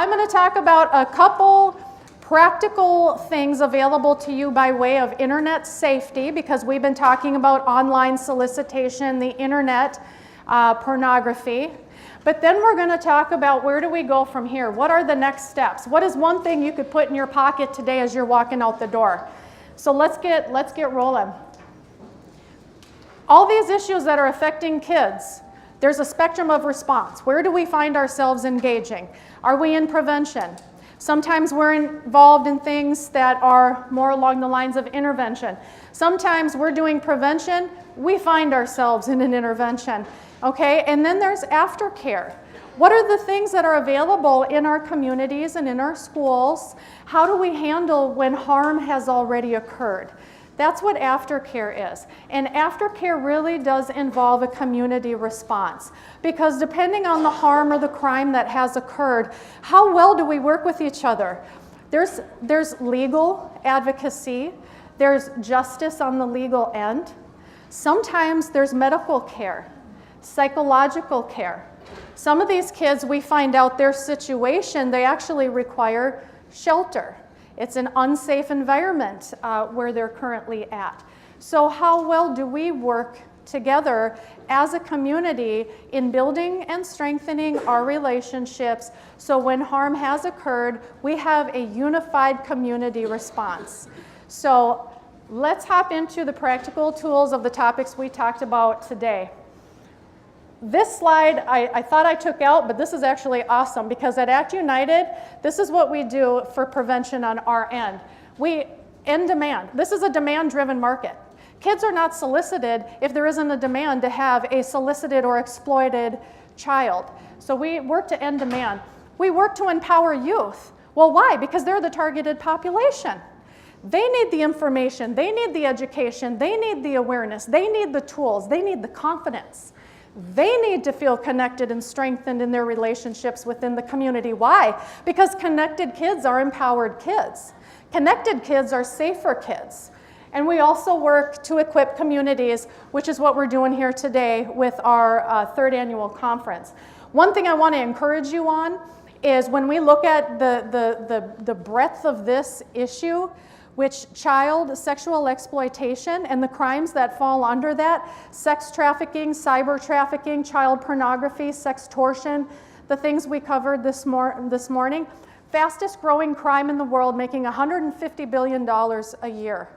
I'm going to talk about a couple practical things available to you by way of internet safety, because we've been talking about online solicitation, the internet, pornography. But then we're going to talk about where do we go from here? What are the next steps? What is one thing you could put in your pocket today as you're walking out the door? So let's get rolling. All these issues that are affecting kids, there's a spectrum of response. Where do we find ourselves engaging? Are we in prevention? Sometimes we're involved in things that are more along the lines of intervention. Sometimes we're doing prevention, we find ourselves in an intervention, okay? And then there's aftercare. What are the things that are available in our communities and in our schools? How do we handle when harm has already occurred? That's what aftercare is. And aftercare really does involve a community response, because depending on the harm or the crime that has occurred, how well do we work with each other? There's legal advocacy, there's justice on the legal end. Sometimes there's medical care, psychological care. Some of these kids, we find out their situation, they actually require shelter. It's an unsafe environment where they're currently at. So how well do we work together as a community in building and strengthening our relationships so when harm has occurred, we have a unified community response? So let's hop into the practical tools of the topics we talked about today. This slide I thought I took out, but this is actually awesome, because at Act United, this is what we do for prevention on our end. We end demand. This is a demand-driven market. Kids are not solicited if there isn't a demand to have a solicited or exploited child. So we work to end demand. We work to empower youth. Well, why? Because they're the targeted population. They need the information, they need the education, they need the awareness, they need the tools, they need the confidence. They need to feel connected and strengthened in their relationships within the community. Why? Because connected kids are empowered kids. Connected kids are safer kids. And we also work to equip communities, which is what we're doing here today with our third annual conference. One thing I want to encourage you on is when we look at the breadth of this issue, which child sexual exploitation and the crimes that fall under that, sex trafficking, cyber trafficking, child pornography, sextortion, the things we covered this morning, fastest growing crime in the world, making $150 billion a year.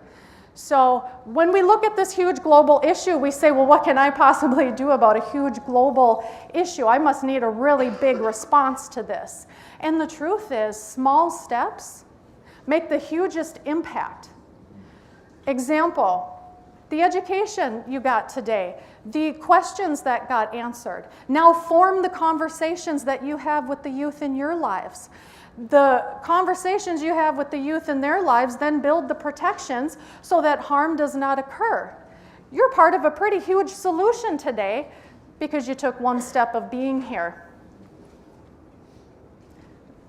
So when we look at this huge global issue, we say, well, what can I possibly do about a huge global issue? I must need a really big response to this. And the truth is, small steps make the hugest impact. Example, the education you got today, the questions that got answered, now form the conversations that you have with the youth in your lives. The conversations you have with the youth in their lives then build the protections so that harm does not occur. You're part of a pretty huge solution today because you took one step of being here.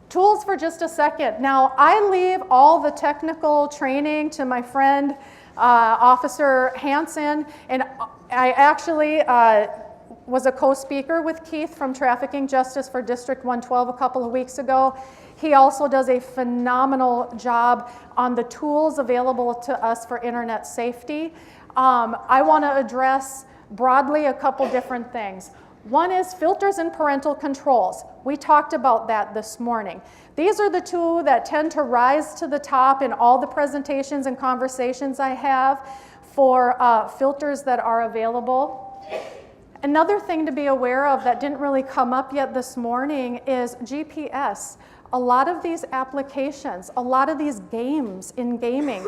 Tools for just a second. Now, I leave all the technical training to my friend, Officer Hansen, and I actually was a co-speaker with Keith from Trafficking Justice for District 112 a couple of weeks ago. He also does a phenomenal job on the tools available to us for internet safety. I want to address broadly a couple different things. One is filters and parental controls. We talked about that this morning. These are the two that tend to rise to the top in all the presentations and conversations I have for filters that are available. Another thing to be aware of that didn't really come up yet this morning is GPS. A lot of these applications, a lot of these games in gaming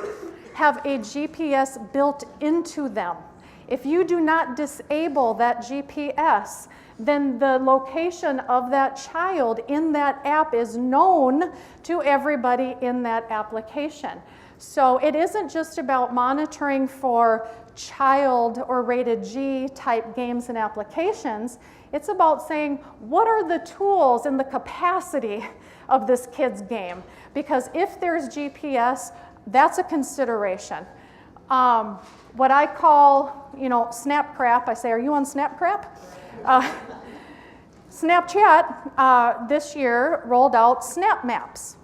have a GPS built into them. If you do not disable that GPS, then the location of that child in that app is known to everybody in that application. So it isn't just about monitoring for child or rated G type games and applications. It's about saying, what are the tools and the capacity of this kid's game? Because if there's GPS, that's a consideration. What I call, snap crap, I say, are you on snap crap? Snapchat this year rolled out Snap Maps.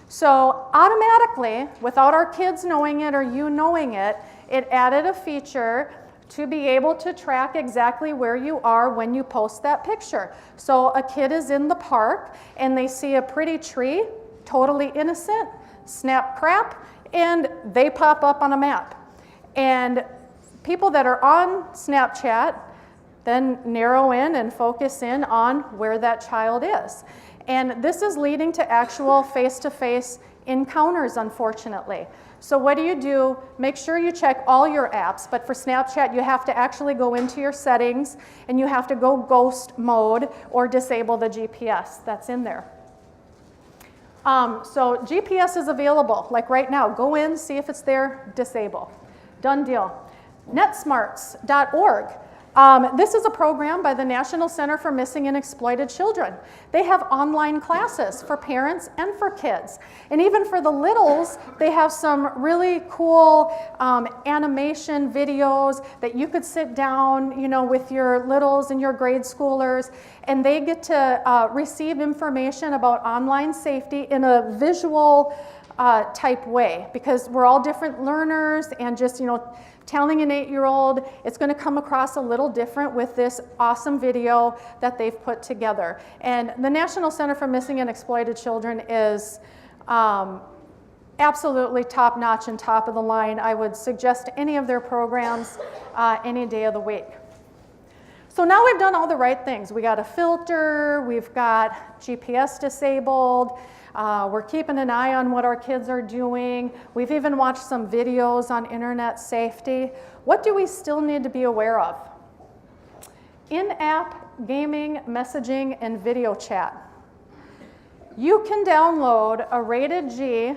So automatically, without our kids knowing it or you knowing it, it added a feature to be able to track exactly where you are when you post that picture. So a kid is in the park and they see a pretty tree, totally innocent, snap crap, and they pop up on a map. And people that are on Snapchat then narrow in and focus in on where that child is. And this is leading to actual face-to-face encounters, unfortunately. So what do? Make sure you check all your apps, but for Snapchat, you have to actually go into your settings and you have to go ghost mode or disable the GPS that's in there. So GPS is available, like right now. Go in, see if it's there, disable. Done deal. Netsmarts.org. This is a program by the National Center for Missing and Exploited Children. They have online classes for parents and for kids. And even for the littles, they have some really cool animation videos that you could sit down, with your littles and your grade schoolers, and they get to receive information about online safety in a visual type way, because we're all different learners, and just, telling an 8-year-old, it's going to come across a little different with this awesome video that they've put together. And the National Center for Missing and Exploited Children is absolutely top-notch and top of the line. I would suggest any of their programs any day of the week. So now we've done all the right things. We got a filter, we've got GPS disabled, we're keeping an eye on what our kids are doing. We've even watched some videos on internet safety. What do we still need to be aware of? In-app gaming, messaging, and video chat. You can download a rated G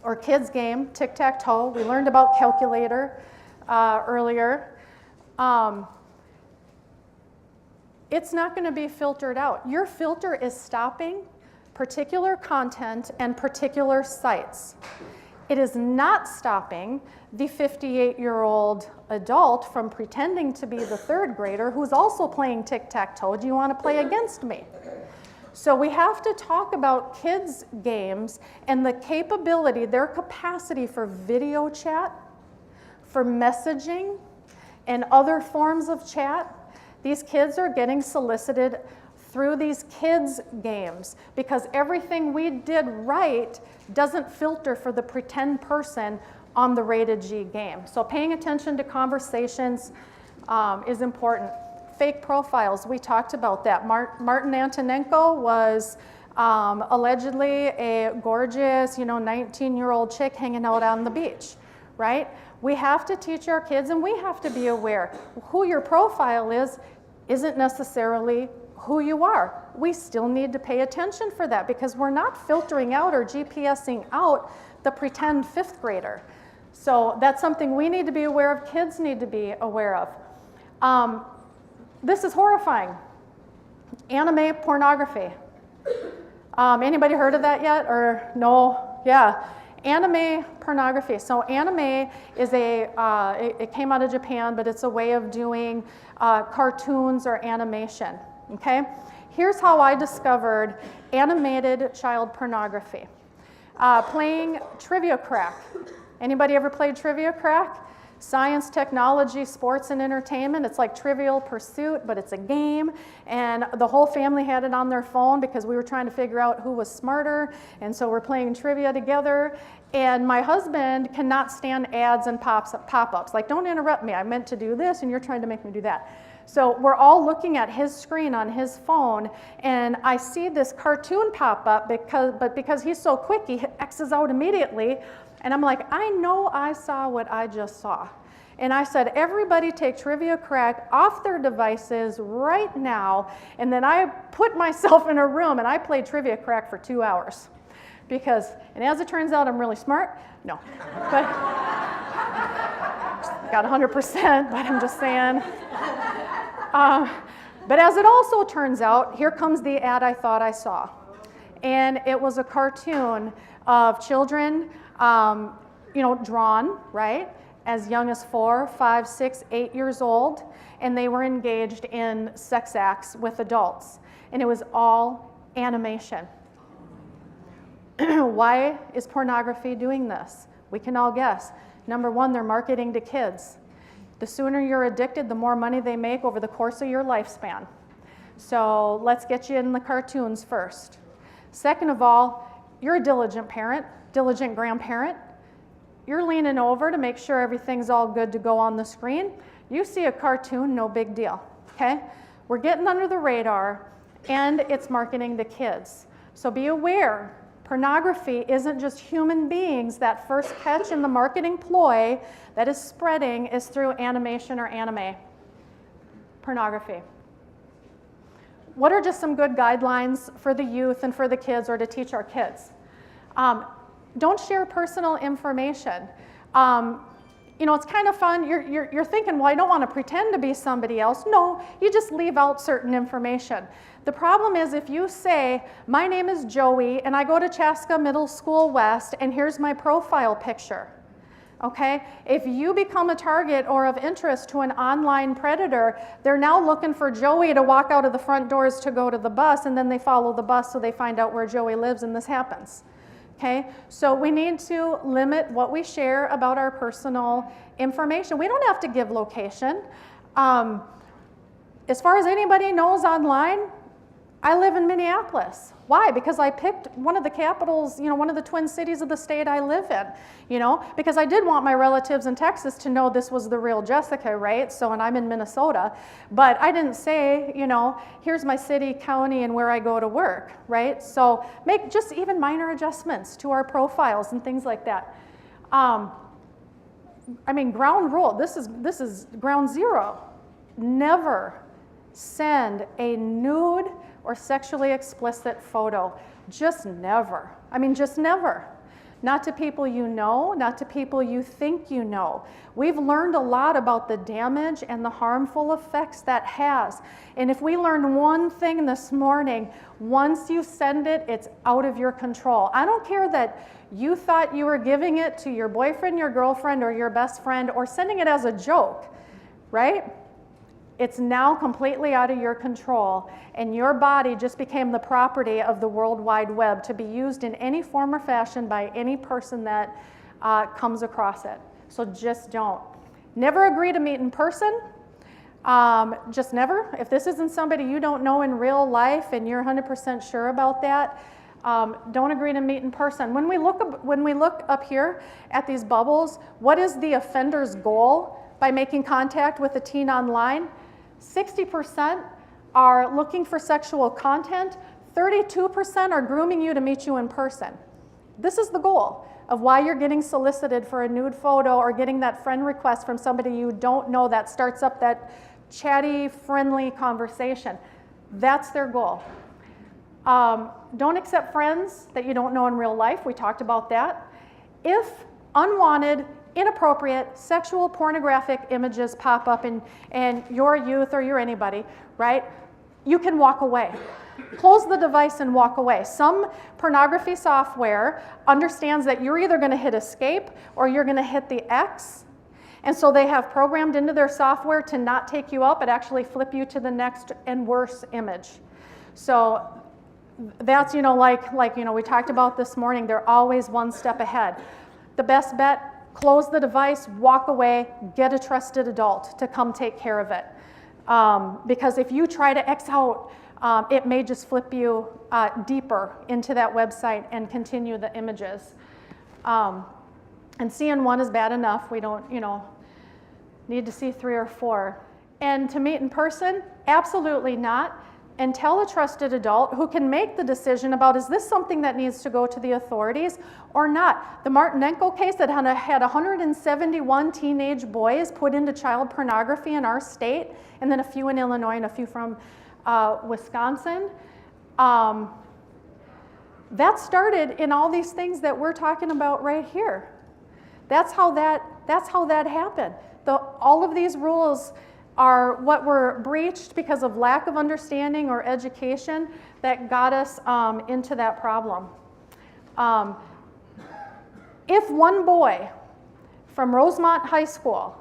or kids game, tic-tac-toe. We learned about calculator earlier. It's not going to be filtered out. Your filter is stopping particular content and particular sites. It is not stopping the 58-year-old adult from pretending to be the third grader who's also playing tic-tac-toe. Do you want to play against me? So we have to talk about kids' games and the capability, their capacity for video chat, for messaging, and other forms of chat. These kids are getting solicited through these kids' games because everything we did right doesn't filter for the pretend person on the rated G game. So paying attention to conversations is important. Fake profiles, we talked about that. Martin Antonenko was allegedly a gorgeous, 19-year-old chick hanging out on the beach, right? We have to teach our kids, and we have to be aware who your profile is isn't necessarily who you are. We still need to pay attention for that because we're not filtering out or GPSing out the pretend fifth grader. So that's something we need to be aware of, kids need to be aware of. This is horrifying. Anime pornography. Anybody heard of that yet or no? Yeah. Anime pornography. So anime is it came out of Japan, but it's a way of doing cartoons or animation. Okay? Here's how I discovered animated child pornography. Playing Trivia Crack. Anybody ever played Trivia Crack? Science, technology, sports, and entertainment. It's like Trivial Pursuit, but it's a game. And the whole family had it on their phone because we were trying to figure out who was smarter. And so we're playing trivia together. And my husband cannot stand ads and pop-ups. Like, don't interrupt me. I meant to do this, and you're trying to make me do that. So we're all looking at his screen on his phone, and I see this cartoon pop up, because he's so quick, he X's out immediately. And I'm like, I know I saw what I just saw. And I said, everybody take Trivia Crack off their devices right now. And then I put myself in a room and I played Trivia Crack for 2 hours. And as it turns out, I'm really smart. No. But got 100%, but I'm just saying. But as it also turns out, here comes the ad I thought I saw. And it was a cartoon of children, drawn, right? as young as 4, 5, 6, 8 years old, and they were engaged in sex acts with adults. And it was all animation. Why is pornography doing this? We can all guess. Number one, they're marketing to kids. The sooner you're addicted, the more money they make over the course of your lifespan. So let's get you in the cartoons first. Second of all, you're a diligent parent, diligent grandparent. You're leaning over to make sure everything's all good to go on the screen. You see a cartoon, no big deal, okay? We're getting under the radar, and it's marketing to kids. So be aware, pornography isn't just human beings. That first catch in the marketing ploy that is spreading is through animation or anime. Pornography. What are just some good guidelines for the youth and for the kids, or to teach our kids? Don't share personal information. You know, it's kind of fun. You're thinking, well, I don't want to pretend to be somebody else. No, you just leave out certain information. The problem is if you say, my name is Joey, and I go to Chaska Middle School West, and here's my profile picture. Okay? If you become a target or of interest to an online predator, they're now looking for Joey to walk out of the front doors to go to the bus, and then they follow the bus so they find out where Joey lives, and this happens. Okay, so we need to limit what we share about our personal information. We don't have to give location. As far as anybody knows online, I live in Minneapolis. Why? Because I picked one of the capitals, you know, one of the twin cities of the state I live in, you know, because I did want my relatives in Texas to know this was the real Jessica, right? So, and I'm in Minnesota, but I didn't say, you know, here's my city, county, and where I go to work, right? So make just even minor adjustments to our profiles and things like that. I mean, ground rule, this is ground zero. Never send a nude or sexually explicit photo. Just never. I mean, just never. Not to people you know, not to people you think you know. We've learned a lot about the damage and the harmful effects that has. And if we learned one thing this morning, once you send it, it's out of your control. I don't care that you thought you were giving it to your boyfriend, your girlfriend, or your best friend, or sending it as a joke, right? It's now completely out of your control, and your body just became the property of the World Wide Web to be used in any form or fashion by any person that comes across it. So just don't. Never agree to meet in person. Just never. If this isn't somebody you don't know in real life and you're 100% sure about that, don't agree to meet in person. When we look up here at these bubbles, what is the offender's goal by making contact with a teen online? 60% are looking for sexual content, 32% are grooming you to meet you in person. This is the goal of why you're getting solicited for a nude photo or getting that friend request from somebody you don't know that starts up that chatty, friendly conversation. That's their goal. Don't accept friends that you don't know in real life. We talked about that. If unwanted, inappropriate sexual pornographic images pop up in your youth or your anybody, right? You can walk away. Close the device and walk away. Some pornography software understands that you're either going to hit escape or you're going to hit the X. And so they have programmed into their software to not take you out, but actually flip you to the next and worse image. So that's, you know, like you know, we talked about this morning, they're always one step ahead. The best bet, close the device, walk away, get a trusted adult to come take care of it. Because if you try to X out, it may just flip you deeper into that website and continue the images. And seeing one is bad enough. We don't, you know, need to see 3 or 4. And to meet in person, absolutely not. And tell a trusted adult who can make the decision about, is this something that needs to go to the authorities or not? The Martinenko case that had 171 teenage boys put into child pornography in our state, and then a few in Illinois and a few from Wisconsin. That started in all these things that we're talking about right here. That's how that happened. All of these rules are what were breached because of lack of understanding or education that got us into that problem. If one boy from Rosemont High School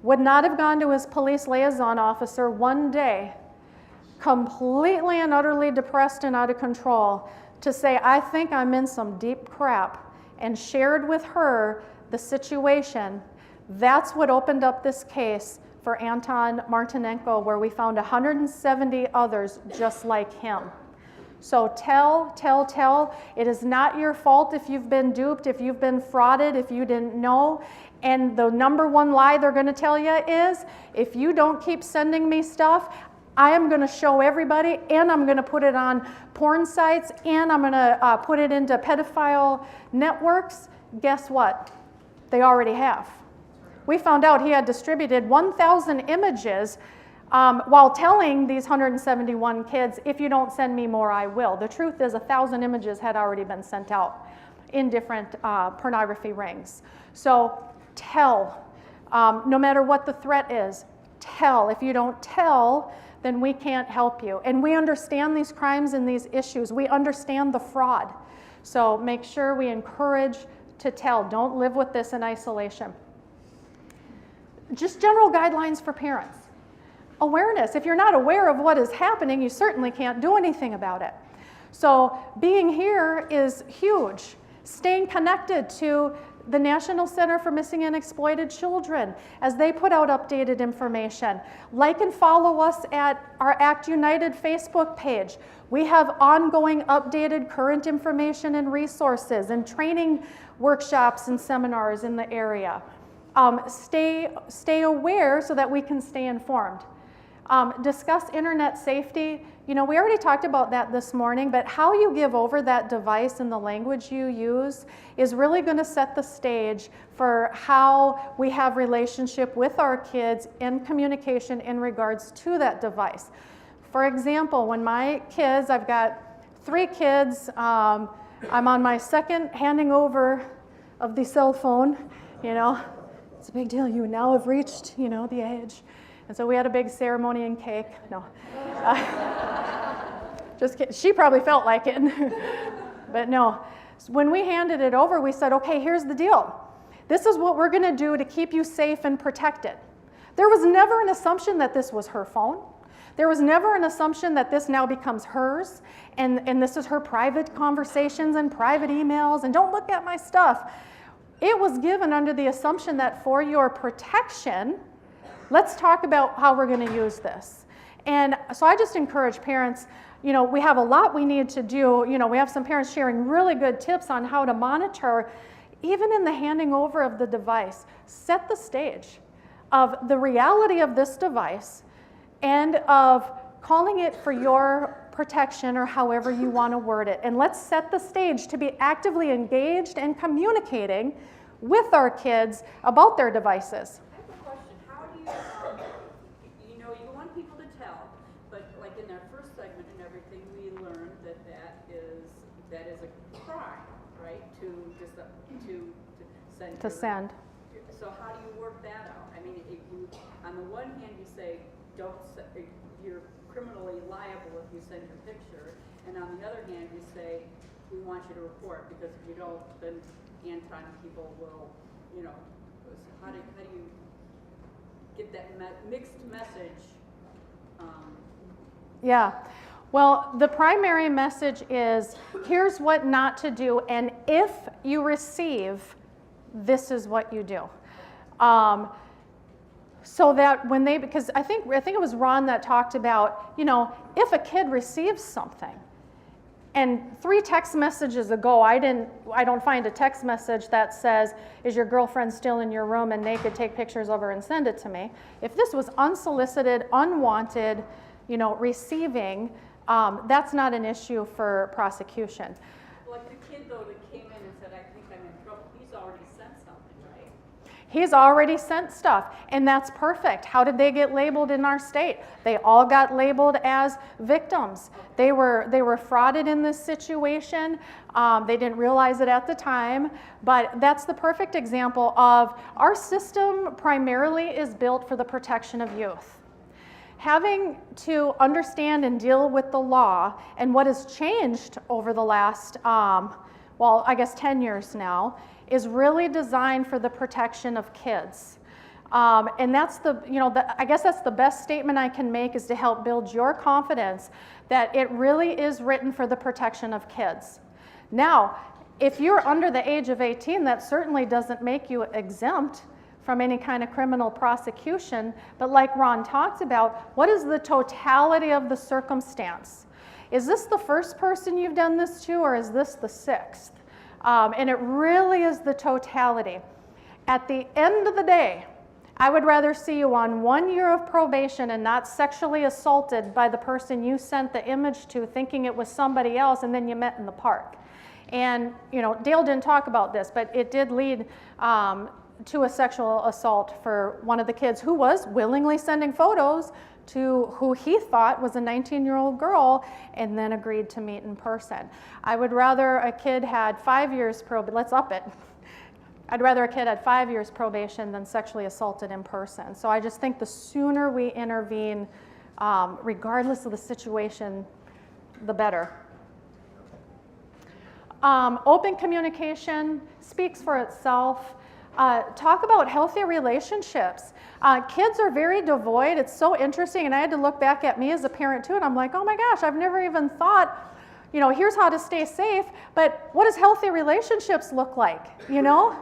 would not have gone to his police liaison officer one day, completely and utterly depressed and out of control, to say, I think I'm in some deep crap, and shared with her the situation, that's what opened up this case for Anton Martinenko, where we found 170 others just like him. So tell. It is not your fault if you've been duped, if you've been frauded, if you didn't know. And the number one lie they're going to tell you is, if you don't keep sending me stuff, I am going to show everybody, and I'm going to put it on porn sites, and I'm going to put it into pedophile networks. Guess what? They already have. We found out he had distributed 1,000 images while telling these 171 kids, if you don't send me more, I will. The truth is 1,000 images had already been sent out in different pornography rings. So tell, no matter what the threat is, tell. If you don't tell, then we can't help you. And we understand these crimes and these issues. We understand the fraud. So make sure we encourage to tell. Don't live with this in isolation. Just general guidelines for parents. Awareness. If you're not aware of what is happening, you certainly can't do anything about it. So being here is huge. Staying connected to the National Center for Missing and Exploited Children as they put out updated information. Like and follow us at our Act United Facebook page. We have ongoing updated current information and resources and training workshops and seminars in the area. Stay aware so that we can stay informed. Discuss internet safety. You know, we already talked about that this morning, but how you give over that device and the language you use is really going to set the stage for how we have relationship with our kids in communication in regards to that device. For example, when my kids, I've got 3 kids, I'm on my second handing over of the cell phone, you know, it's a big deal. You now have reached, you know, the age. And so we had a big ceremony and cake. No. Just kidding. She probably felt like it. But no. When we handed it over, we said, okay, here's the deal. This is what we're going to do to keep you safe and protected. There was never an assumption that this was her phone. There was never an assumption that this now becomes hers, and this is her private conversations and private emails, and don't look at my stuff. It was given under the assumption that for your protection, let's talk about how we're going to use this. And so I just encourage parents, you know, we have a lot we need to do. You know, we have some parents sharing really good tips on how to monitor, even in the handing over of the device. Set the stage of the reality of this device and of calling it for your protection, or however you want to word it. And let's set the stage to be actively engaged and communicating with our kids about their devices. I have a question. How do you, you know, you want people to tell, but like in our first segment and everything, we learned that that is a crime, right? To send. To send. So how do you work that out? I mean, if you, on the one hand, you say you're criminally liable if you send your picture, and on the other hand, you say we want you to report, because if you don't, then Anton people will, you know. So how do you get that mixed message? Yeah. Well, the primary message is, here's what not to do, and if you receive, this is what you do. So that when they, because I think it was Ron that talked about, you know, if a kid receives something, and 3 text messages ago, I don't find a text message that says, is your girlfriend still in your room and naked, take pictures of her and send it to me. If this was unsolicited, unwanted, you know, receiving, that's not an issue for prosecution. Like the kid, though, that came in and said, I think I'm in trouble, he's already sent something, right? He's already sent stuff, and that's perfect. How did they get labeled in our state? They all got labeled as victims. They were frauded in this situation. They didn't realize it at the time, but that's the perfect example of our system primarily is built for the protection of youth. Having to understand and deal with the law and what has changed over the last, well, I guess 10 years now, is really designed for the protection of kids. And that's I guess that's the best statement I can make, is to help build your confidence that it really is written for the protection of kids. Now, if you're under the age of 18, that certainly doesn't make you exempt from any kind of criminal prosecution. But like Ron talked about, what is the totality of the circumstance? Is this the first person you've done this to, or is this the sixth? And it really is the totality. At the end of the day, I would rather see you on 1 year of probation and not sexually assaulted by the person you sent the image to thinking it was somebody else and then you met in the park. And, you know, Dale didn't talk about this, but it did lead to a sexual assault for one of the kids who was willingly sending photos to who he thought was a 19-year-old girl and then agreed to meet in person. I would rather a kid had 5 years probation, let's up it. I'd rather a kid had 5 years probation than sexually assaulted in person. So I just think the sooner we intervene, regardless of the situation, the better. Open communication speaks for itself. Talk about healthy relationships. Kids are very devoid. It's so interesting, and I had to look back at me as a parent too, and I'm like, oh my gosh, I've never even thought, you know, here's how to stay safe, but what does healthy relationships look like, you know?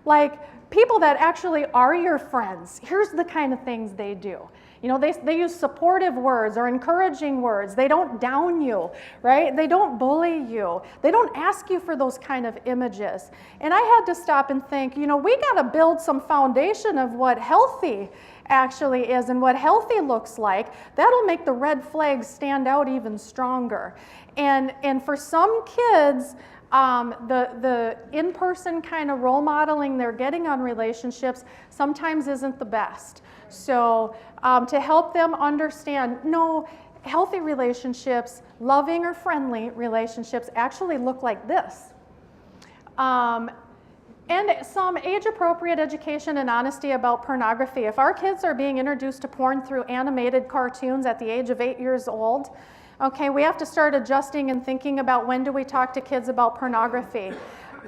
Like, people that actually are your friends, here's the kind of things they do. You know, they use supportive words or encouraging words. They don't down you, right? They don't bully you. They don't ask you for those kind of images. And I had to stop and think, you know, we got to build some foundation of what healthy actually is and what healthy looks like. That'll make the red flags stand out even stronger. And for some kids, the in-person kind of role modeling they're getting on relationships sometimes isn't the best. So to help them understand, no, healthy relationships, loving or friendly relationships actually look like this. And some age-appropriate education and honesty about pornography. If our kids are being introduced to porn through animated cartoons at the age of 8 years old, okay, we have to start adjusting and thinking about when do we talk to kids about pornography.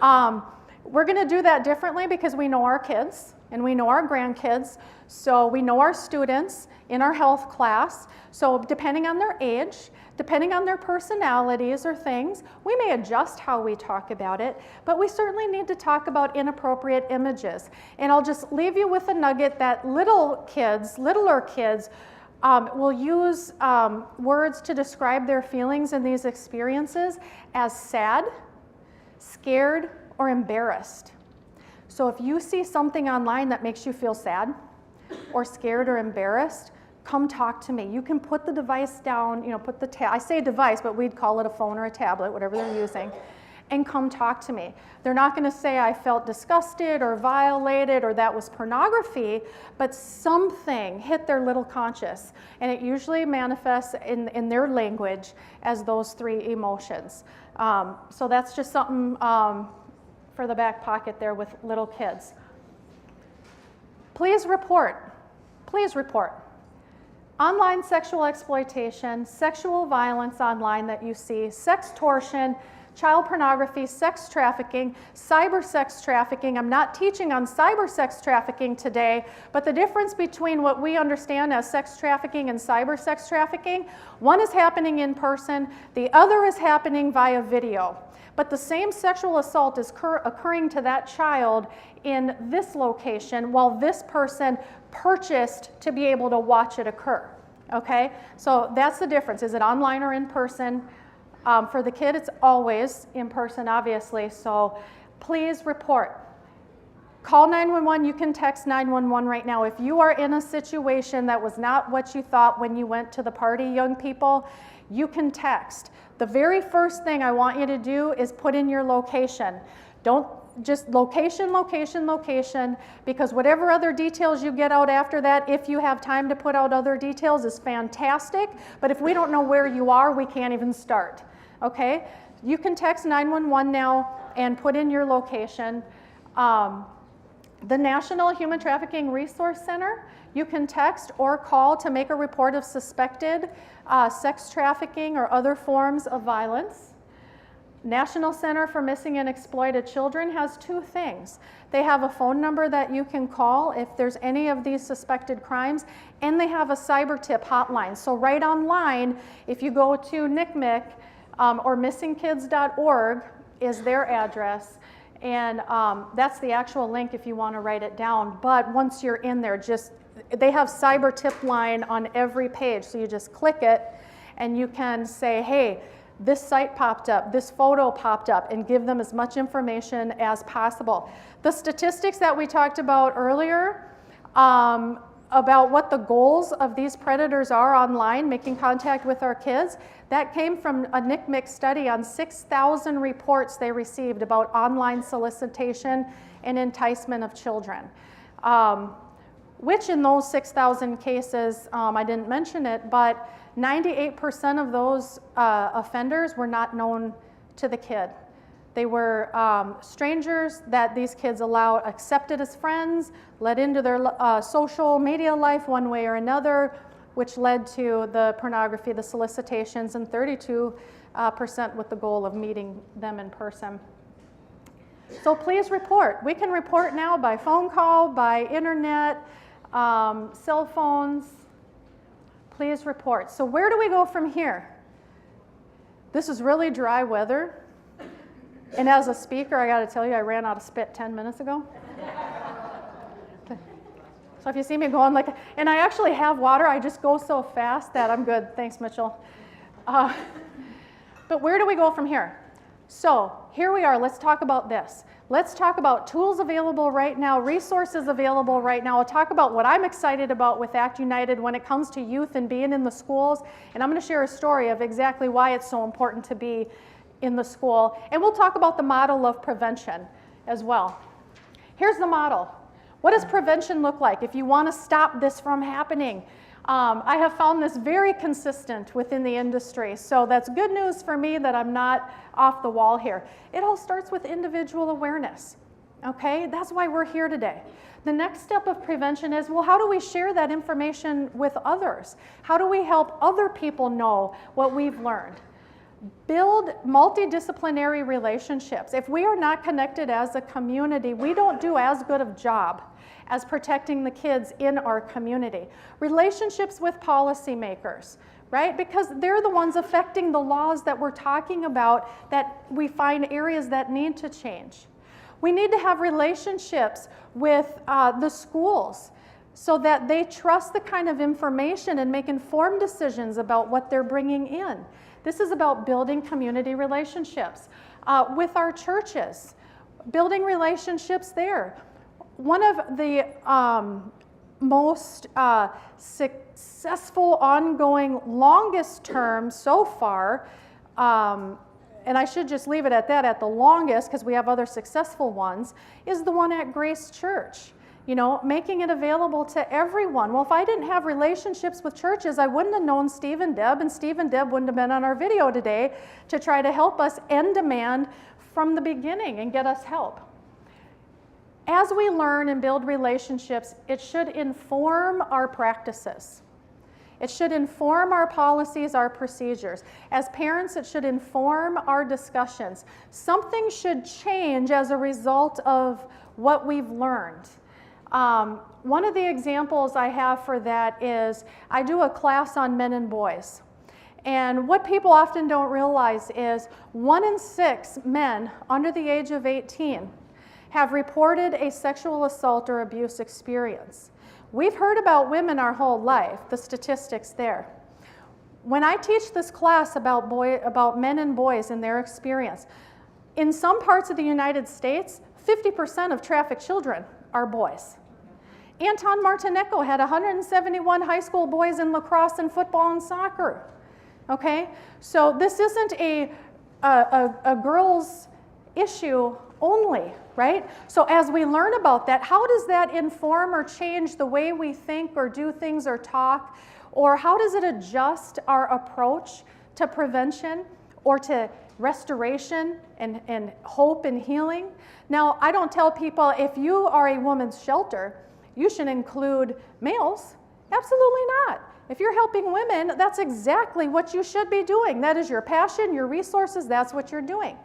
We're going to do that differently because we know our kids and we know our grandkids, so we know our students in our health class. So depending on their age, depending on their personalities or things, we may adjust how we talk about it, but we certainly need to talk about inappropriate images. And I'll just leave you with a nugget that littler kids, will use words to describe their feelings in these experiences as sad, scared, or embarrassed. So if you see something online that makes you feel sad or scared or embarrassed, come talk to me. You can put the device down, you know, I say device, but we'd call it a phone or a tablet, whatever they're using, and come talk to me. They're not going to say I felt disgusted or violated or that was pornography, but something hit their little conscious, and it usually manifests in their language as those three emotions. So that's just something for the back pocket there with little kids. Please report. Please report. Online sexual exploitation, sexual violence online that you see, sextortion, child pornography, sex trafficking, cyber sex trafficking. I'm not teaching on cyber sex trafficking today, but the difference between what we understand as sex trafficking and cyber sex trafficking, one is happening in person, the other is happening via video. But the same sexual assault is occurring to that child in this location while this person purchased to be able to watch it occur. Okay? So that's the difference. Is it online or in person? For the kid, it's always in person, obviously, so please report. Call 911. You can text 911 right now. If you are in a situation that was not what you thought when you went to the party, young people, you can text. The very first thing I want you to do is put in your location. Don't just location, location, location, because whatever other details you get out after that, if you have time to put out other details, is fantastic, but if we don't know where you are, we can't even start. Okay? You can text 911 now and put in your location. The National Human Trafficking Resource Center, you can text or call to make a report of suspected sex trafficking or other forms of violence. National Center for Missing and Exploited Children has two things. They have a phone number that you can call if there's any of these suspected crimes, and they have a cyber tip hotline. So right online, if you go to NCMEC or missingkids.org is their address, and that's the actual link if you want to write it down. But once you're in there, they have cyber tip line on every page, so you just click it and you can say, hey, this site popped up, this photo popped up, and give them as much information as possible. The statistics that we talked about earlier about what the goals of these predators are online, making contact with our kids, that came from a NCMEC study on 6,000 reports they received about online solicitation and enticement of children. Which in those 6,000 cases, I didn't mention it, but 98% of those offenders were not known to the kid. They were strangers that these kids accepted as friends, let into their social media life one way or another, which led to the pornography, the solicitations, and 32% with the goal of meeting them in person. So please report. We can report now by phone call, by internet, cell phones. Please report. So where do we go from here? This is really dry weather. And as a speaker, I got to tell you, I ran out of spit 10 minutes ago. So if you see me going and I actually have water, I just go so fast that I'm good. Thanks, Mitchell. But where do we go from here? So here we are. Let's talk about this. Let's talk about tools available right now, resources available right now. I'll talk about what I'm excited about with Act United when it comes to youth and being in the schools. And I'm going to share a story of exactly why it's so important to be in the school. And we'll talk about the model of prevention as well. Here's the model. What does prevention look like if you want to stop this from happening? I have found this very consistent within the industry, so that's good news for me that I'm not off the wall here. It all starts with individual awareness, okay? That's why we're here today. The next step of prevention is, well, how do we share that information with others? How do we help other people know what we've learned? Build multidisciplinary relationships. If we are not connected as a community, we don't do as good of job as protecting the kids in our community. Relationships with policymakers, right? Because they're the ones affecting the laws that we're talking about, that we find areas that need to change. We need to have relationships with the schools so that they trust the kind of information and make informed decisions about what they're bringing in. This is about building community relationships. With our churches, building relationships there. One of the most successful, ongoing, longest term so far, and I should just leave it at that, at the longest, because we have other successful ones, is the one at Grace Church. You know, making it available to everyone. Well, if I didn't have relationships with churches, I wouldn't have known Steve and Deb, and Steve and Deb wouldn't have been on our video today to try to help us end demand from the beginning and get us help. As we learn and build relationships, it should inform our practices. It should inform our policies, our procedures. As parents, it should inform our discussions. Something should change as a result of what we've learned. One of the examples I have for that is I do a class on men and boys. And what people often don't realize is 1 in 6 men under the age of 18 have reported a sexual assault or abuse experience. We've heard about women our whole life, the statistics there. When I teach this class about men and boys and their experience, in some parts of the United States, 50% of trafficked children are boys. Anton Martinenko had 171 high school boys in lacrosse and football and soccer. Okay? So this isn't a girls' issue only, right? So as we learn about that, how does that inform or change the way we think or do things or talk? Or how does it adjust our approach to prevention or to restoration and hope and healing? Now, I don't tell people if you are a women's shelter, you should include males. Absolutely not. If you're helping women, that's exactly what you should be doing. That is your passion, your resources, that's what you're doing.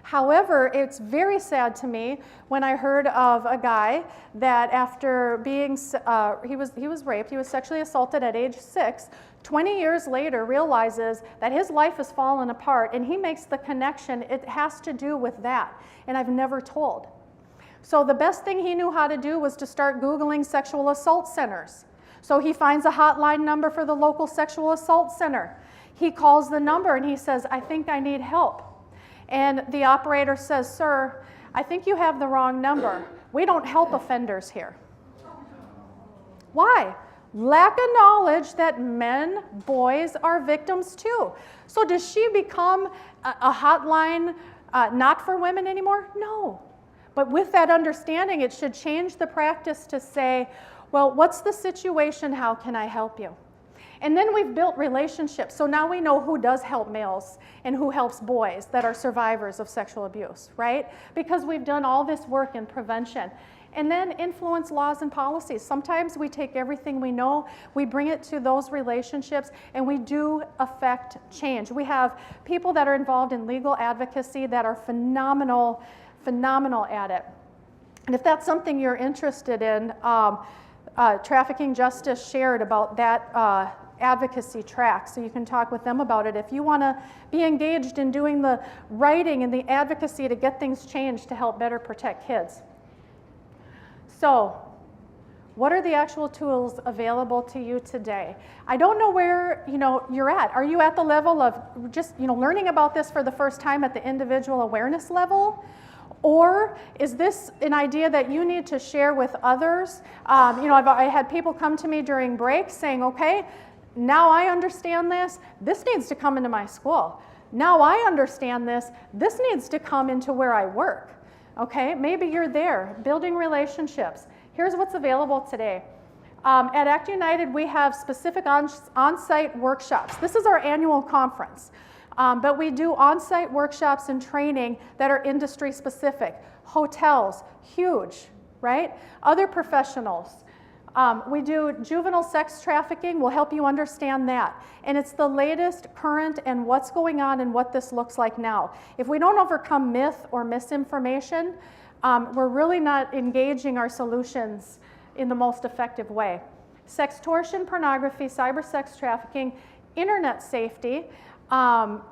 However, it's very sad to me when I heard of a guy that after being, he was raped, he was sexually assaulted at age 6, 20 years later realizes that his life has fallen apart, and he makes the connection, it has to do with that, and I've never told. So the best thing he knew how to do was to start Googling sexual assault centers. So he finds a hotline number for the local sexual assault center. He calls the number and he says, I think I need help. And the operator says, sir, I think you have the wrong number. We don't help offenders here. Why? Lack of knowledge that men, boys are victims too. So does she become a hotline not for women anymore? No. But with that understanding, it should change the practice to say, well, what's the situation? How can I help you? And then we've built relationships. So now we know who does help males and who helps boys that are survivors of sexual abuse, right? Because we've done all this work in prevention. And then influence laws and policies. Sometimes we take everything we know, we bring it to those relationships, and we do affect change. We have people that are involved in legal advocacy that are phenomenal at it. And if that's something you're interested in, Trafficking Justice shared about that advocacy track, so you can talk with them about it. If you want to be engaged in doing the writing and the advocacy to get things changed to help better protect kids. So, what are the actual tools available to you today? I don't know where you're at. Are you at the level of just learning about this for the first time at the individual awareness level? Or is this an idea that you need to share with others? I had people come to me during breaks saying, okay, now I understand this. This needs to come into my school. Now I understand this. This needs to come into where I work. Okay, maybe you're there, building relationships. Here's what's available today. At Act United, we have specific on-site workshops. This is our annual conference. But we do on-site workshops and training that are industry specific. Hotels, huge, right? Other professionals. We do juvenile sex trafficking. We'll help you understand that. And it's the latest, current, and what's going on and what this looks like now. If we don't overcome myth or misinformation, we're really not engaging our solutions in the most effective way. Sextortion, pornography, cyber sex trafficking, internet safety.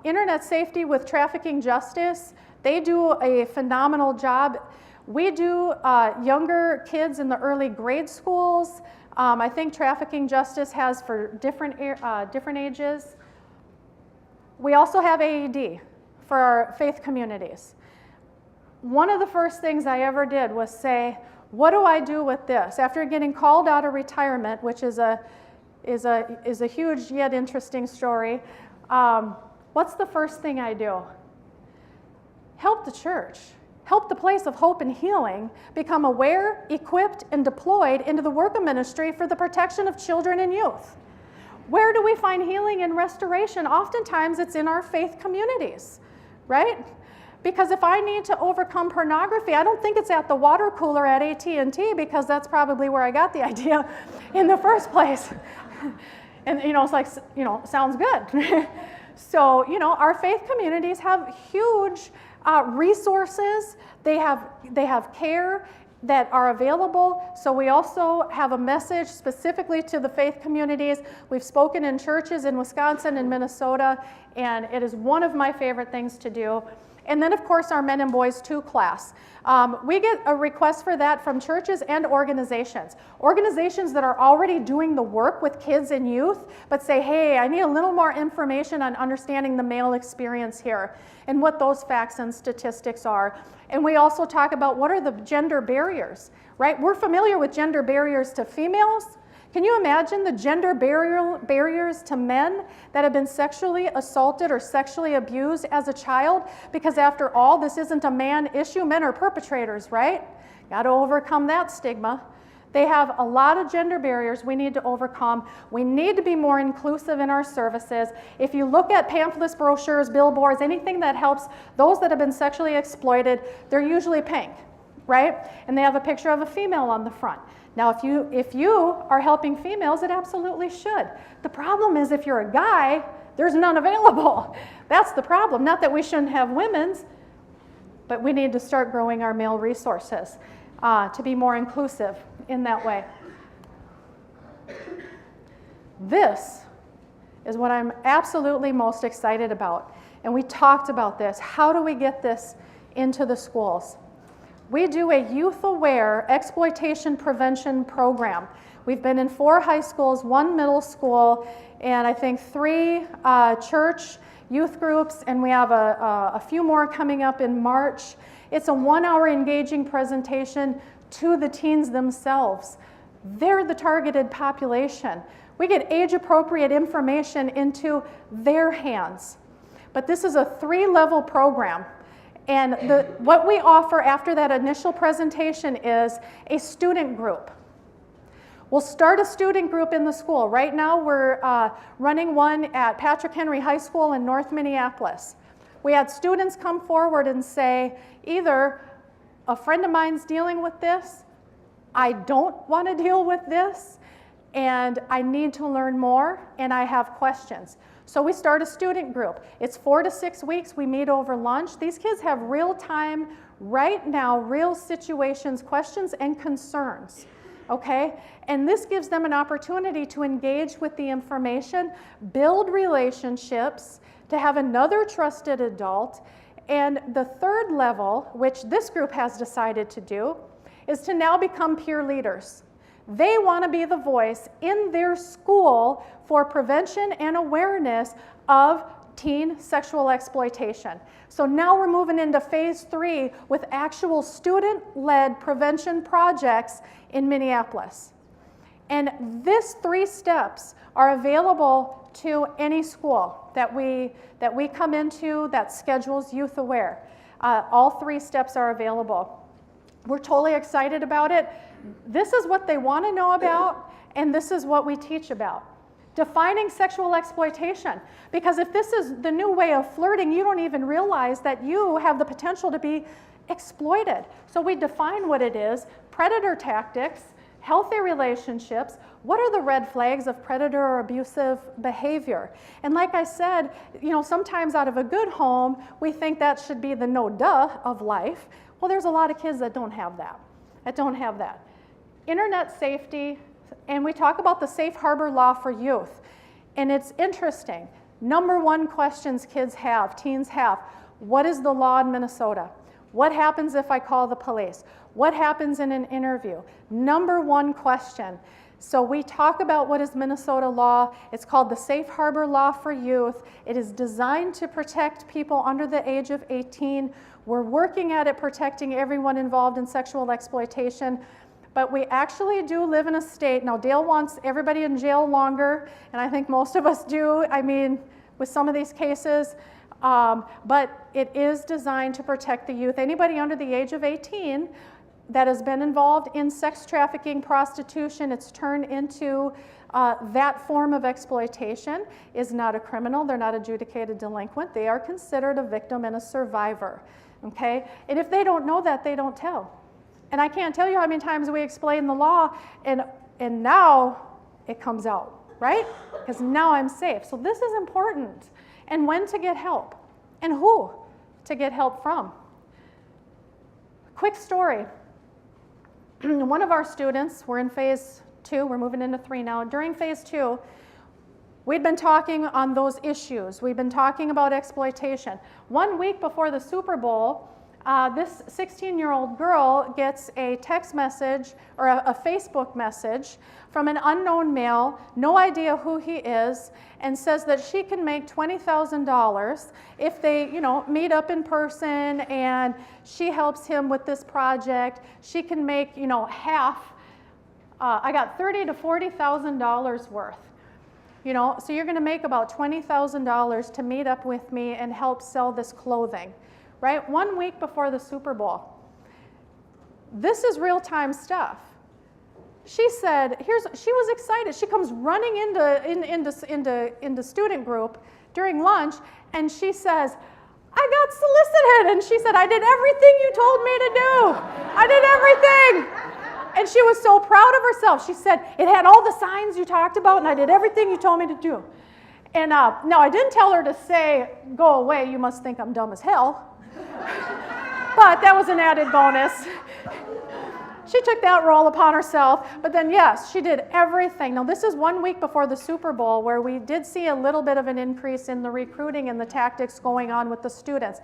Internet safety with Trafficking Justice, they do a phenomenal job. We do younger kids in the early grade schools. I think Trafficking Justice has for different ages. We also have AED for our faith communities. One of the first things I ever did was say, what do I do with this? After getting called out of retirement, which is a huge yet interesting story, what's the first thing I do? Help the church. Help the place of hope and healing become aware, equipped, and deployed into the work of ministry for the protection of children and youth. Where do we find healing and restoration? Oftentimes it's in our faith communities, right? Because if I need to overcome pornography, I don't think it's at the water cooler at AT&T, because that's probably where I got the idea in the first place. And it's like, sounds good. So, our faith communities have huge resources. They have care that are available. So we also have a message specifically to the faith communities. We've spoken in churches in Wisconsin and Minnesota, and it is one of my favorite things to do. And then, of course, our Men and Boys 2 class. We get a request for that from churches and organizations. Organizations that are already doing the work with kids and youth, but say, hey, I need a little more information on understanding the male experience here and what those facts and statistics are. And we also talk about what are the gender barriers, right? We're familiar with gender barriers to females. Can you imagine the gender barriers to men that have been sexually assaulted or sexually abused as a child? Because after all, this isn't a man issue. Men are perpetrators, right? Got to overcome that stigma. They have a lot of gender barriers we need to overcome. We need to be more inclusive in our services. If you look at pamphlets, brochures, billboards, anything that helps those that have been sexually exploited, they're usually pink. right? And they have a picture of a female on the front. Now, if you are helping females, it absolutely should. The problem is if you're a guy, there's none available. That's the problem. Not that we shouldn't have women's, but we need to start growing our male resources to be more inclusive in that way. This is what I'm absolutely most excited about. And we talked about this. How do we get this into the schools? We do a youth-aware exploitation prevention program. We've been in 4 high schools, 1 middle school, and I think 3 church youth groups, and we have a few more coming up in March. It's a 1-hour engaging presentation to the teens themselves. They're the targeted population. We get age-appropriate information into their hands. But this is a 3-level program. And what we offer after that initial presentation is a student group. We'll start a student group in the school. Right now we're running one at Patrick Henry High School in North Minneapolis. We had students come forward and say, either a friend of mine's dealing with this, I don't want to deal with this, and I need to learn more, and I have questions. So we start a student group. It's 4 to 6 weeks. We meet over lunch. These kids have real time, right now, real situations, questions, and concerns, okay? And this gives them an opportunity to engage with the information, build relationships, to have another trusted adult. And the 3rd level, which this group has decided to do, is to now become peer leaders. They want to be the voice in their school for prevention and awareness of teen sexual exploitation. So now we're moving into phase 3 with actual student-led prevention projects in Minneapolis. And these 3 steps are available to any school that we come into that schedules youth aware. All 3 steps are available. We're totally excited about it. This is what they want to know about, and this is what we teach about. Defining sexual exploitation. Because if this is the new way of flirting, you don't even realize that you have the potential to be exploited. So we define what it is, predator tactics, healthy relationships, what are the red flags of predator or abusive behavior? And like I said, you know, sometimes out of a good home, we think that should be the no-duh of life. Well, there's a lot of kids that don't have that. Internet safety, and we talk about the safe harbor law for youth. And it's interesting. Number 1 questions kids have, teens have, what is the law in Minnesota? What happens if I call the police? What happens in an interview? Number 1 question. So we talk about what is Minnesota law. It's called the Safe Harbor Law for Youth. It is designed to protect people under the age of 18. We're working at it protecting everyone involved in sexual exploitation. But we actually do live in a state, now Dale wants everybody in jail longer, and I think most of us do, I mean, with some of these cases, but it is designed to protect the youth. Anybody under the age of 18 that has been involved in sex trafficking, prostitution, it's turned into that form of exploitation, is not a criminal, they're not adjudicated delinquent, they are considered a victim and a survivor, okay? And if they don't know that, they don't tell. And I can't tell you how many times we explain the law, and now it comes out, right? Because now I'm safe. So this is important. And when to get help, and who to get help from. Quick story. One of our students, we're in phase 2, we're moving into 3 now. During phase 2, we'd been talking on those issues. We've been talking about exploitation. 1 week before the Super Bowl, this 16-year-old girl gets a text message or a Facebook message from an unknown male, no idea who he is, and says that she can make $20,000 if they, you know, meet up in person and she helps him with this project. She can make, you know, half. I got $30,000 to $40,000 worth. You know, so you're going to make about $20,000 to meet up with me and help sell this clothing. Right? 1 week before the Super Bowl. This is real-time stuff. She said, she was excited. She comes running into student group during lunch, and she says, I got did? And she said, I did everything you told me to do. I did everything. And she was so proud of herself. She said, it had all the signs you talked about, and I did everything you told me to do. And no, I didn't tell her to say, go away, you must think I'm dumb as hell. But that was an added bonus. She took that role upon herself. But then, yes, she did everything. Now, this is 1 week before the Super Bowl, where we did see a little bit of an increase in the recruiting and the tactics going on with the students.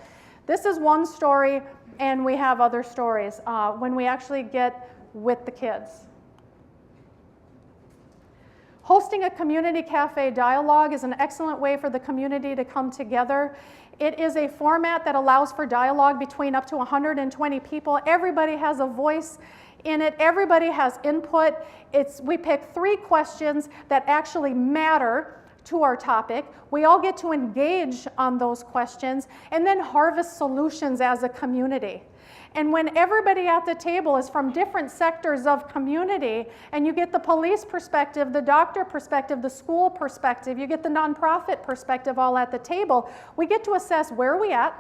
This is one story, and we have other stories when we actually get with the kids. Hosting a community cafe dialogue is an excellent way for the community to come together. It is a format that allows for dialogue between up to 120 people. Everybody has a voice in it. Everybody has input. We pick 3 questions that actually matter to our topic. We all get to engage on those questions and then harvest solutions as a community. And when everybody at the table is from different sectors of community, and you get the police perspective, the doctor perspective, the school perspective, you get the nonprofit perspective all at the table, we get to assess where are we at,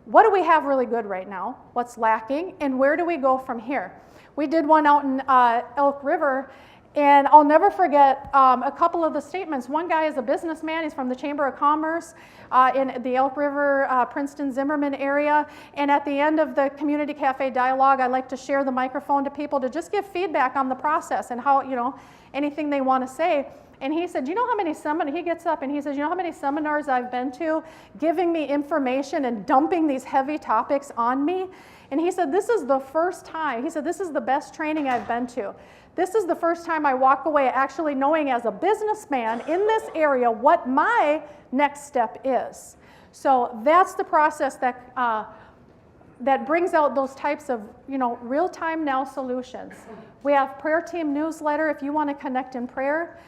what do we have really good right now, what's lacking, and where do we go from here. We did one out in Elk River, and I'll never forget a couple of the statements. One guy is a businessman. He's from the Chamber of Commerce in the Elk River, Princeton, Zimmerman area. And at the end of the community cafe dialogue, I like to share the microphone to people to just give feedback on the process and how, anything they want to say. And he said, you know how many seminars, he gets up and he says, you know how many seminars I've been to giving me information and dumping these heavy topics on me? And he said, this is the first time. He said, this is the best training I've been to. This is the first time I walk away actually knowing as a businessman in this area what my next step is. So that's the process that, that brings out those types of real-time now solutions. We have prayer team newsletter. If you want to connect in prayer,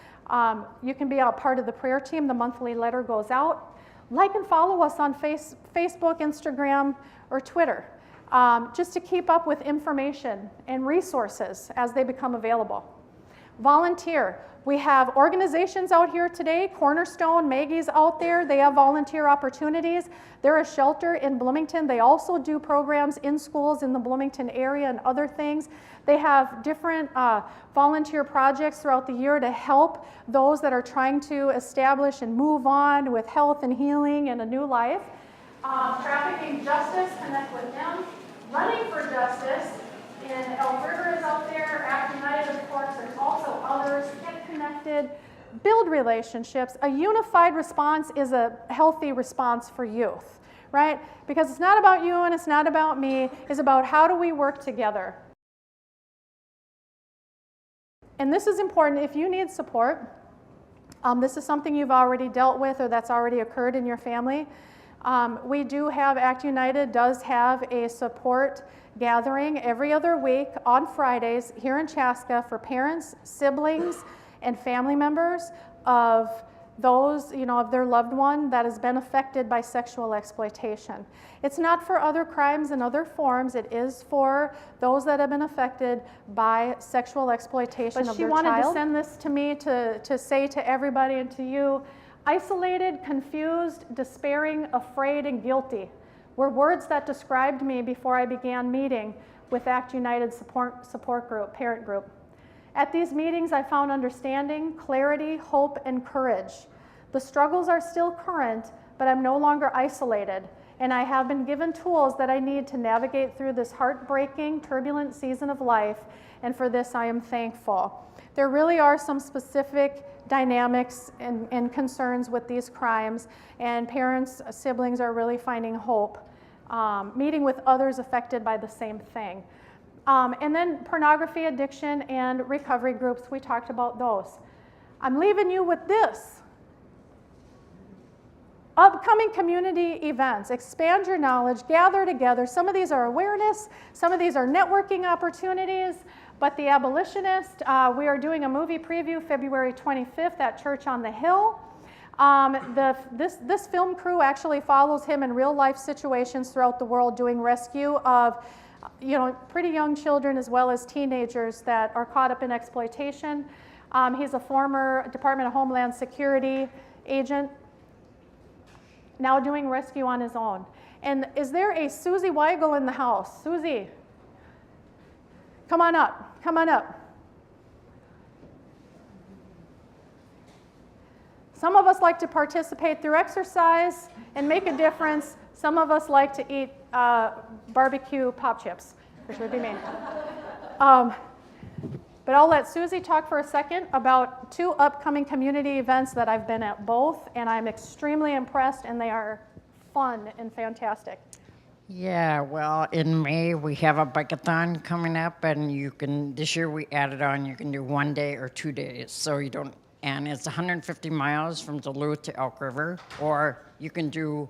you can be a part of the prayer team. The monthly letter goes out. Like and follow us on Facebook, Instagram, or Twitter. Just to keep up with information and resources as they become available. Volunteer. We have organizations out here today. Cornerstone, Maggie's out there. They have volunteer opportunities. They're a shelter in Bloomington. They also do programs in schools in the Bloomington area and other things. They have different volunteer projects throughout the year to help those that are trying to establish and move on with health and healing and a new life. Trafficking Justice, connect with them. Running for Justice in Elk River is out there. Act United, of course, there's also others. Get connected, build relationships. A unified response is a healthy response for youth, right? Because it's not about you and it's not about me. It's about how do we work together. And this is important. If you need support, this is something you've already dealt with or that's already occurred in your family. We do have, Act United does have a support gathering every other week on Fridays here in Chaska for parents, siblings, and family members of those, of their loved one that has been affected by sexual exploitation. It's not for other crimes and other forms. It is for those that have been affected by sexual exploitation of their child. But she wanted to send this to me to say to everybody and to you, isolated, confused, despairing, afraid, and guilty were words that described me before I began meeting with Act United support group, parent group. At these meetings, I found understanding, clarity, hope, and courage. The struggles are still current, but I'm no longer isolated, and I have been given tools that I need to navigate through this heartbreaking, turbulent season of life, and for this I am thankful. There really are some specific dynamics and concerns with these crimes, and parents, siblings are really finding hope, meeting with others affected by the same thing. And then pornography addiction and recovery groups, we talked about those. I'm leaving you with this. Upcoming community events, expand your knowledge, gather together. Some of these are awareness, some of these are networking opportunities, but The Abolitionist, we are doing a movie preview February 25th at Church on the Hill. This film crew actually follows him in real life situations throughout the world doing rescue of pretty young children as well as teenagers that are caught up in exploitation. He's a former Department of Homeland Security agent, now doing rescue on his own. And is there a Susie Weigel in the house? Susie, come on up, come on up. Some of us like to participate through exercise and make a difference. Some of us like to eat barbecue pop chips, which would be me. But I'll let Susie talk for a second about 2 upcoming community events that I've been at both, and I'm extremely impressed, and they are fun and fantastic. Yeah, well, in May we have a bike-a-thon coming up, and you can, this year we added on, you can do 1 day or 2 days, so you don't, and it's 150 miles from Duluth to Elk River, or you can do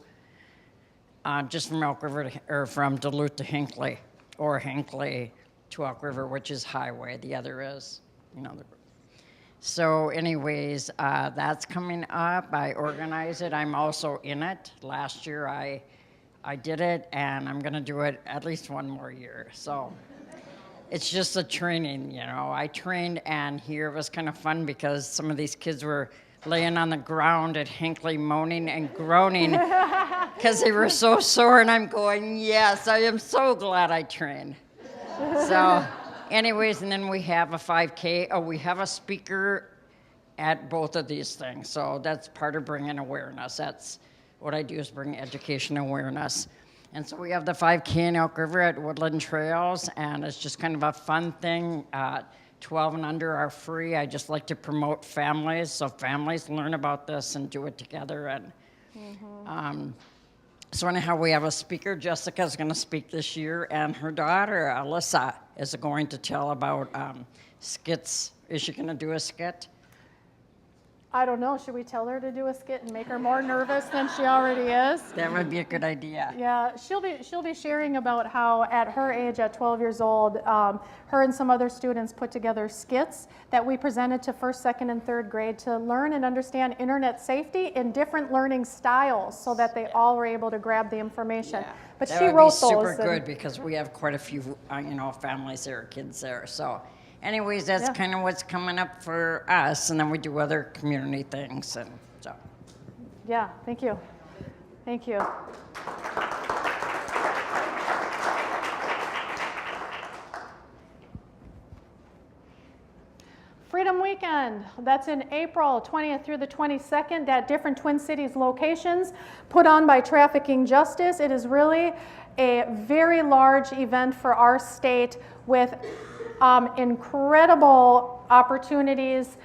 just from Elk River to, or from Duluth to Hinckley, or Hinckley to Elk River, which is highway, the other is, you know. So anyways, that's coming up. I organize it. I'm also in it. Last year I did it, and I'm gonna do it at least 1 more year. So it's just a training, you know. I trained, and here it was kind of fun because some of these kids were laying on the ground at Hinckley moaning and groaning because they were so sore, and I'm going, yes, I am so glad I trained. So anyways, and then we have a 5K. Oh, we have a speaker at both of these things. So that's part of bringing awareness. That's what I do, is bring education awareness. And so we have the 5K in Elk River at Woodland Trails, and it's just kind of a fun thing. 12 and under are free. I just like to promote families, so families learn about this and do it together. And so anyhow, we have a speaker. Jessica's going to speak this year, and her daughter, Alyssa, is going to tell about skits. Is she going to do a skit? I don't know, should we tell her to do a skit and make her more nervous than she already is? That would be a good idea. Yeah, she'll be sharing about how at her age, at 12 years old, her and some other students put together skits that we presented to 1st, 2nd, and 3rd grade to learn and understand internet safety in different learning styles so that they all were able to grab the information. Yeah. But that she would wrote be super those. good because we have quite a few, families there, kids there. So anyways, that's kind of what's coming up for us, and then we do other community things, and so. Yeah, thank you. Thank you. Freedom Weekend, that's in April 20th through the 22nd at different Twin Cities locations, put on by Trafficking Justice. It is really a very large event for our state with incredible opportunities.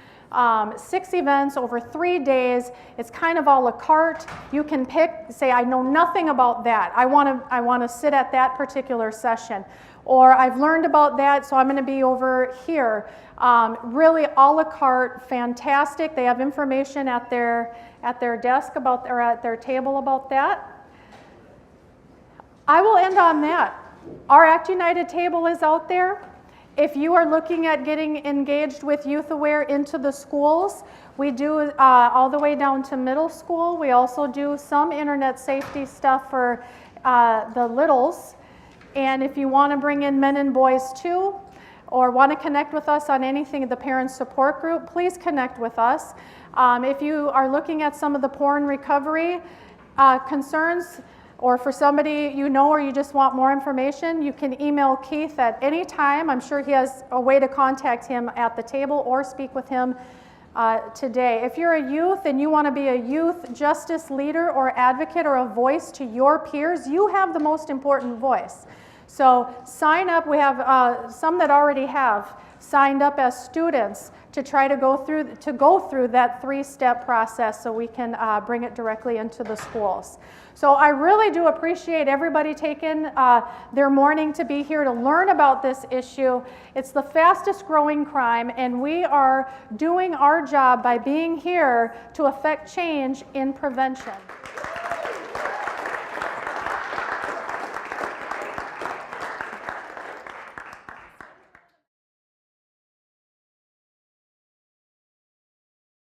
6 events over 3 days. It's kind of a la carte. You can pick, say, I know nothing about that. I want to sit at that particular session. Or I've learned about that, so I'm going to be over here. Really a la carte, fantastic. They have information at their desk about, or at their table about that. I will end on that. Our Act United table is out there. If you are looking at getting engaged with Youth Aware into the schools, we do all the way down to middle school. We also do some internet safety stuff for the littles. And if you want to bring in men and boys too, or want to connect with us on anything, the parent support group, please connect with us. If you are looking at some of the porn recovery concerns, or for somebody you know, or you just want more information, you can email Keith at any time. I'm sure he has a way to contact him at the table or speak with him today. If you're a youth and you want to be a youth justice leader or advocate or a voice to your peers, you have the most important voice. So sign up. We have some that already have signed up as students to try to go through that 3-step process so we can bring it directly into the schools. So I really do appreciate everybody taking their morning to be here to learn about this issue. It's the fastest growing crime, and we are doing our job by being here to affect change in prevention.